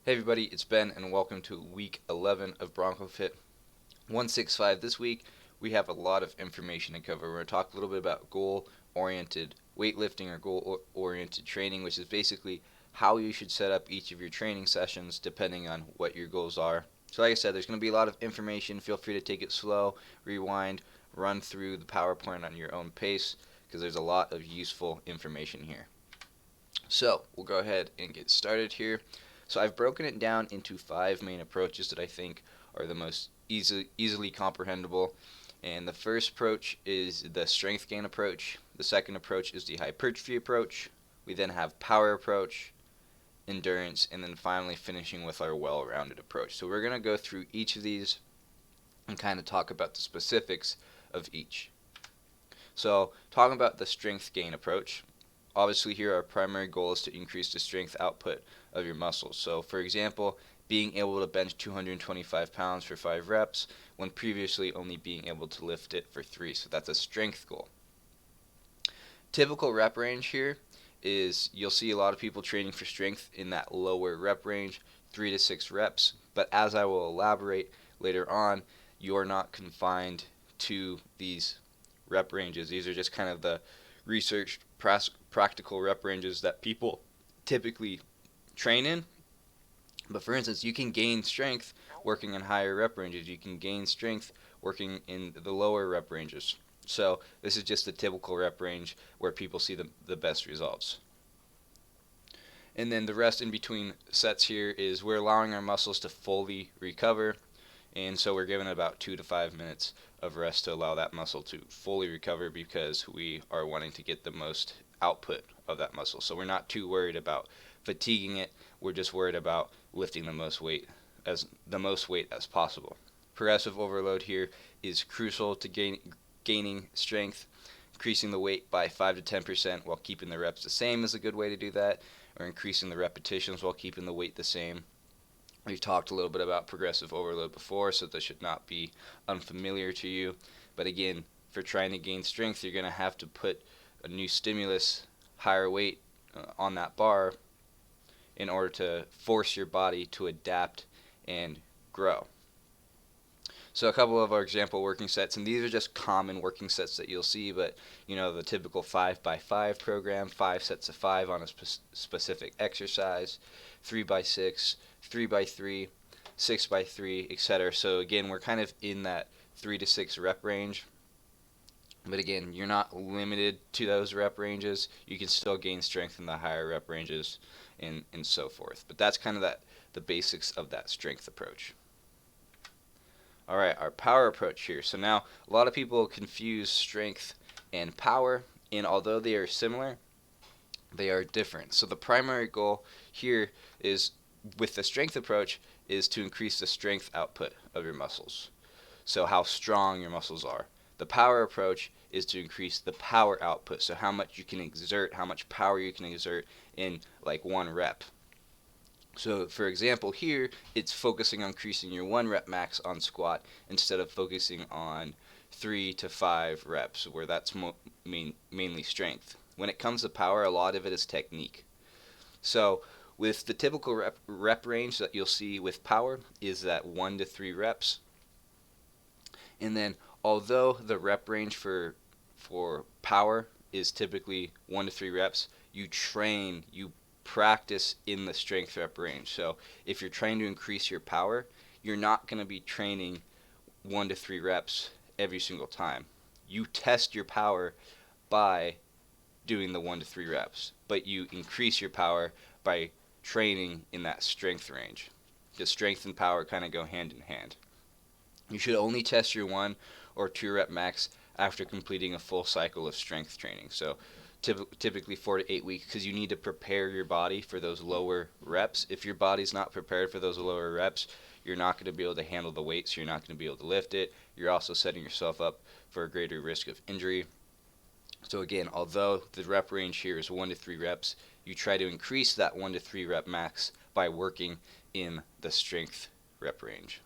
Hey everybody, it's Ben and welcome to week 11 of BroncoFIT 165. This week we have a lot of information to cover. We're going to talk a little bit about goal-oriented weightlifting or goal-oriented training, which is basically how you should set up each of your training sessions depending on what your goals are. So like I said, there's going to be a lot of information. Feel free to take it slow, rewind, run through the PowerPoint on your own pace because there's a lot of useful information here. So we'll go ahead and get started here. So I've broken it down into 5 main approaches that I think are the most easily comprehensible. And the first approach is the strength gain approach. The second approach is the hypertrophy approach. We then have power approach, endurance, and then finally finishing with our well-rounded approach. So we're going to go through each of these and kind of talk about the specifics of each. So talking about the strength gain approach, obviously here our primary goal is to increase the strength output of your muscles. So for example, being able to bench 225 pounds for 5 reps when previously only being able to lift it for 3. So that's a strength goal. Typical rep range here is you'll see a lot of people training for strength in that lower rep range, 3 to 6 reps. But as I will elaborate later on, you're not confined to these rep ranges. These are just kind of the researched practical rep ranges that people typically train in. But for instance, you can gain strength working in higher rep ranges. You can gain strength working in the lower rep ranges. So this is just the typical rep range where people see the best results. And then the rest in between sets here is we're allowing our muscles to fully recover. And so we're given about 2 to 5 minutes of rest to allow that muscle to fully recover because we are wanting to get the most output of that muscle. So we're not too worried about fatiguing it. We're just worried about lifting the most weight as possible. Progressive overload here is crucial to gaining strength. Increasing the weight by 5 to 10% while keeping the reps the same is a good way to do that, or increasing the repetitions while keeping the weight the same. We've talked a little bit about progressive overload before, so this should not be unfamiliar to you. But again, for trying to gain strength, you're going to have to put a new stimulus, higher weight on that bar in order to force your body to adapt and grow. So a couple of our example working sets, and these are just common working sets that you'll see, but the typical 5x5 program, 5 sets of 5 on a specific exercise, 3x6, 3x3, 6x3, etc. So again, we're kind of in that 3 to 6 rep range. But again, you're not limited to those rep ranges. You can still gain strength in the higher rep ranges and so forth. But that's kind of the basics of that strength approach. Alright, our power approach here. So now a lot of people confuse strength and power, and although they are similar, they are different. So the primary goal here is with the strength approach is to increase the strength output of your muscles. So how strong your muscles are. The power approach is to increase the power output, so how much you can exert, how much power you can exert in like 1 rep. So for example here, it's focusing on increasing your 1 rep max on squat instead of focusing on 3 to 5 reps where that's mainly strength. When it comes to power, a lot of it is technique. So with the typical rep range that you'll see with power is that 1 to 3 reps. And then although the rep range for power is typically 1 to 3 reps, you practice in the strength rep range. So if you're trying to increase your power, you're not going to be training 1 to 3 reps every single time. You test your power by doing the 1 to 3 reps, but you increase your power by training in that strength range. Because strength and power kind of go hand in hand. You should only test your 1 or 2 rep max after completing a full cycle of strength training. So typically 4 to 8 weeks, because you need to prepare your body for those lower reps. If your body's not prepared for those lower reps, you're not going to be able to handle the weight, so you're not going to be able to lift it. You're also setting yourself up for a greater risk of injury. So again, although the rep range here is 1 to 3 reps, you try to increase that 1 to 3 rep max by working in the strength rep range.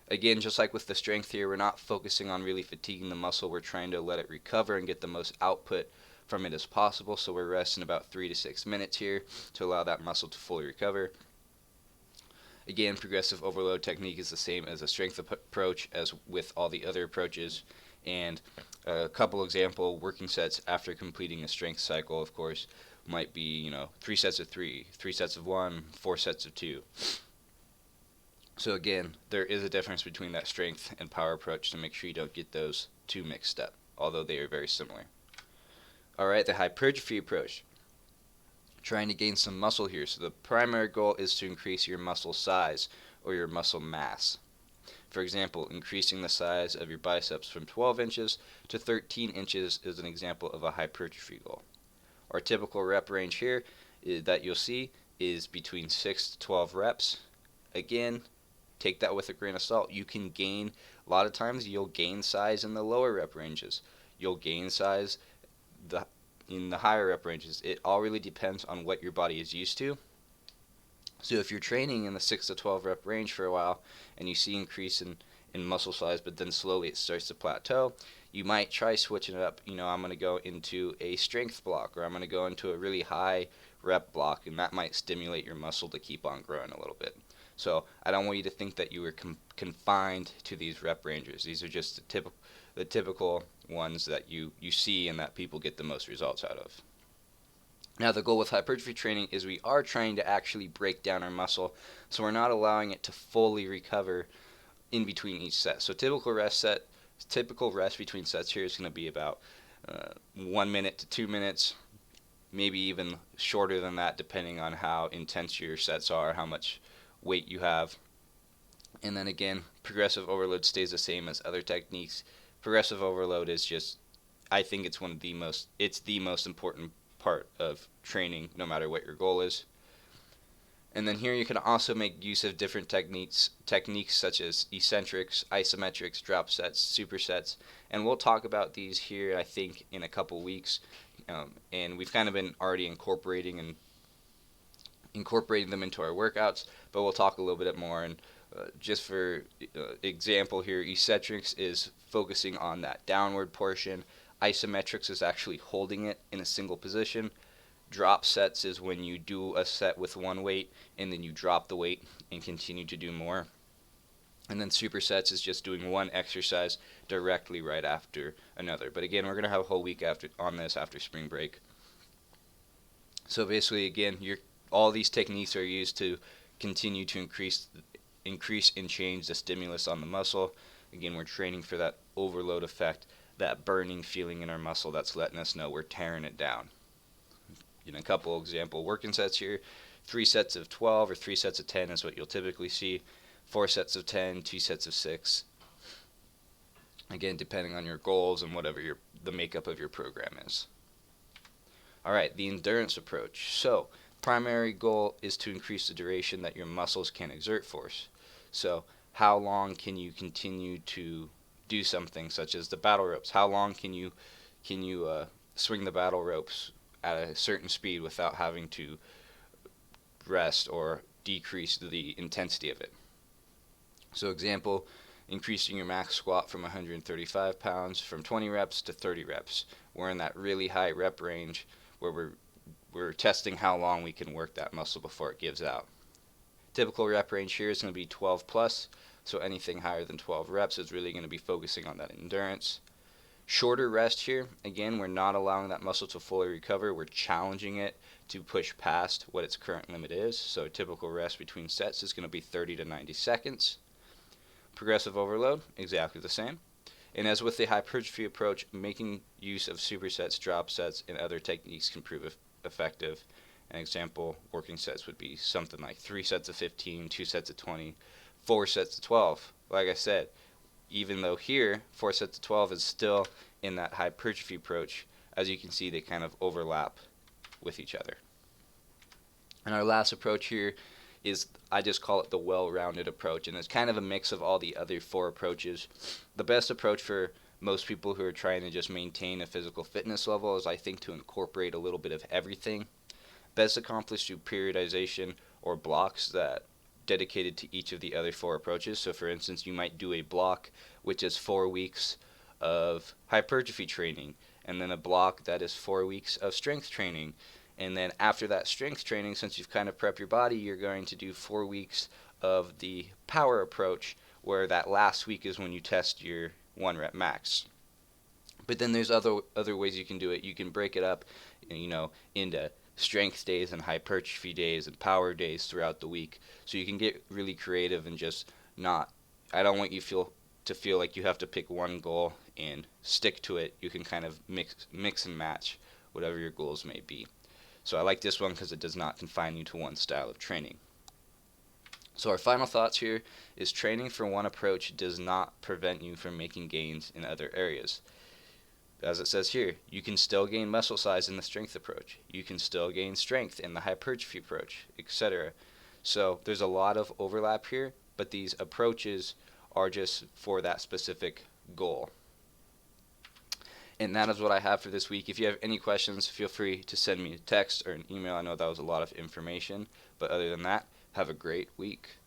Again, just like with the strength here, we're not focusing on really fatiguing the muscle. We're trying to let it recover and get the most output from it as possible. So we're resting about 3 to 6 minutes here to allow that muscle to fully recover. Again, progressive overload technique is the same as a strength approach as with all the other approaches. And a couple example working sets after completing a strength cycle, of course, might be 3 sets of 3, 3 sets of 1, 4 sets of 2. So again, there is a difference between that strength and power approach, to make sure you don't get those two mixed up, although they are very similar. Alright, the hypertrophy approach. Trying to gain some muscle here. So the primary goal is to increase your muscle size or your muscle mass. For example, increasing the size of your biceps from 12 inches to 13 inches is an example of a hypertrophy goal. Our typical rep range here that you'll see is between 6 to 12 reps. Again, take that with a grain of salt. You can gain, a lot of times you'll gain size in the lower rep ranges. You'll gain size in the higher rep ranges. It all really depends on what your body is used to. So if you're training in the 6 to 12 rep range for a while and you see increase in muscle size, but then slowly it starts to plateau, you might try switching it up. I'm going to go into a strength block, or I'm going to go into a really high rep block, and that might stimulate your muscle to keep on growing a little bit. So I don't want you to think that you were confined to these rep ranges. These are just the typical ones that you see and that people get the most results out of. Now, the goal with hypertrophy training is we are trying to actually break down our muscle, so we're not allowing it to fully recover in between each set. So typical rest between sets here is going to be about 1 minute to 2 minutes, maybe even shorter than that, depending on how intense your sets are, how much weight you have. And then again, progressive overload stays the same as other techniques. Progressive overload is just, I think it's the most important part of training, no matter what your goal is. And then here you can also make use of different techniques such as eccentrics, isometrics, drop sets, supersets, and we'll talk about these here, I think, in a couple weeks. And we've kind of been already incorporating them into our workouts, but we'll talk a little bit more. And just for example here, eccentrics is focusing on that downward portion. Isometrics is actually holding it in a single position. Drop sets is when you do a set with one weight and then you drop the weight and continue to do more. And then supersets is just doing one exercise directly right after another. But again, we're going to have a whole week on this after spring break. So basically, again, all these techniques are used to continue to increase and change the stimulus on the muscle. Again, we're training for that overload effect, that burning feeling in our muscle that's letting us know we're tearing it down. A couple example working sets here. 3 sets of 12 or 3 sets of 10 is what you'll typically see. 4 sets of 10, 2 sets of 6. Again, depending on your goals and whatever the makeup of your program is. Alright, the endurance approach. So, primary goal is to increase the duration that your muscles can exert force. So, how long can you continue to do something such as the battle ropes? How long can you swing the battle ropes at a certain speed without having to rest or decrease the intensity of it? So example, increasing your max squat from 135 pounds from 20 reps to 30 reps. We're in that really high rep range where we're testing how long we can work that muscle before it gives out. Typical rep range here is going to be 12 plus, so anything higher than 12 reps is really going to be focusing on that endurance. Shorter rest here, again, we're not allowing that muscle to fully recover. We're challenging it to push past what its current limit is. So typical rest between sets is going to be 30 to 90 seconds. Progressive overload, exactly the same. And as with the hypertrophy approach, making use of supersets, drop sets, and other techniques can prove effective. An example working sets would be something like 3 sets of 15, 2 sets of 20, 4 sets of 12. Like I said, even though here 4 sets of 12 is still in that hypertrophy approach, as you can see, they kind of overlap with each other. And our last approach here is, I just call it the well-rounded approach, and it's kind of a mix of all the other 4 approaches. The best approach for most people who are trying to just maintain a physical fitness level is, I think, to incorporate a little bit of everything. Best accomplished through periodization or blocks that dedicated to each of the other 4 approaches. So for instance, you might do a block which is 4 weeks of hypertrophy training, and then a block that is 4 weeks of strength training. And then after that strength training, since you've kind of prepped your body, you're going to do 4 weeks of the power approach, where that last week is when you test your 1 rep max. But then there's other ways you can do it. You can break it up, into strength days and hypertrophy days and power days throughout the week. So you can get really creative and just not. I don't want you to feel like you have to pick one goal and stick to it. You can kind of mix and match whatever your goals may be. So I like this one because it does not confine you to one style of training. So our final thoughts here is training for one approach does not prevent you from making gains in other areas. As it says here, you can still gain muscle size in the strength approach. You can still gain strength in the hypertrophy approach, etc. So there's a lot of overlap here, but these approaches are just for that specific goal. And that is what I have for this week. If you have any questions, feel free to send me a text or an email. I know that was a lot of information, but other than that, have a great week.